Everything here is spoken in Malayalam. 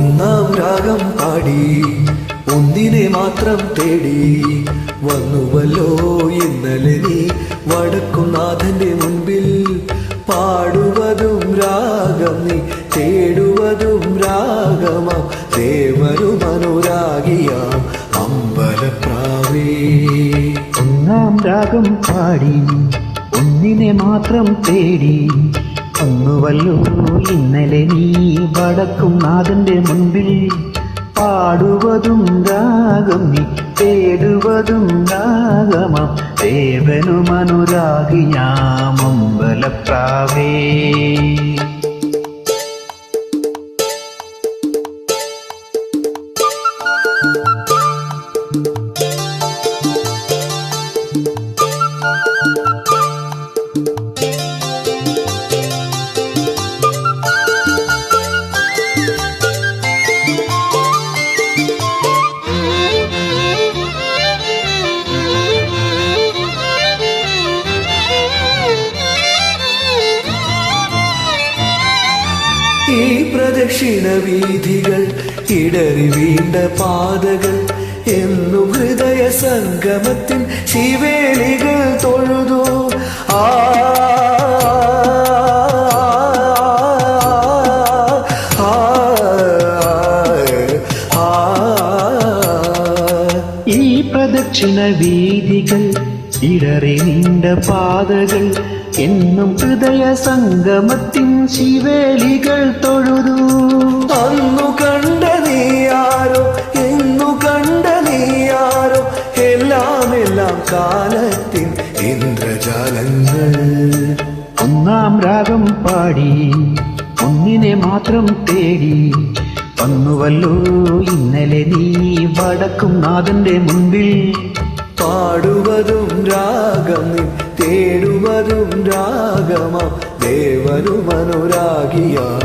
ഒന്നാം രാഗം പാടി ഒന്നിനെ മാത്രം തേടി വന്നുവല്ലോ ഇന്നലെ നീ വടക്കുംനാഥന്റെ മുൻപിൽ. പാടുവതും രാഗം നീ തേടുവതും രാഗമാം ദേവനും അനുരാഗിയാം അമ്പലപ്രാവേ. ഒന്നാം രാഗം പാടി ഒന്നിനെ മാത്രം തേടി വന്നുവല്ലോ ഇന്നലെ നീ വടക്കുംനാഥന്റെ മുൻപിൽ. പാടുവതും രാഗം നീ തേടുവതും രാഗമാം ദേവനും അനുരാഗിയാം അമ്പലപ്രാവേ. ഈ പ്രദക്ഷിണ വീഥികൾ ഇടറി വീണ്ട പാതകൾ എന്നും ഹൃദയ സംഗമത്തിൻ ശിവേലികൾ തൊഴുതു. ആ ഈ പ്രദക്ഷിണ വീഥികൾ ഇടറി നീണ്ട പാതകൾ എന്നും ഹൃദയ സംഗമത്തിൻ ശിവേലികൾ തൊഴുതു. അന്നു കണ്ട നീയാരോ എന്നു കണ്ട നീയാരോ എല്ലാം എല്ലാം കാലത്തിൻ ഇന്ദ്രജാലങ്ങൾ. ഒന്നാം രാഗം പാടി ഒന്നിനെ മാത്രം തേടി വന്നുവല്ലോ ഇന്നലെ നീ വടക്കുംനാഥന്റെ മുൻപിൽ. പാടുവതും രാഗം നീ തേടുവതും രാഗമാം ദേവനും അനുരാഗിയാം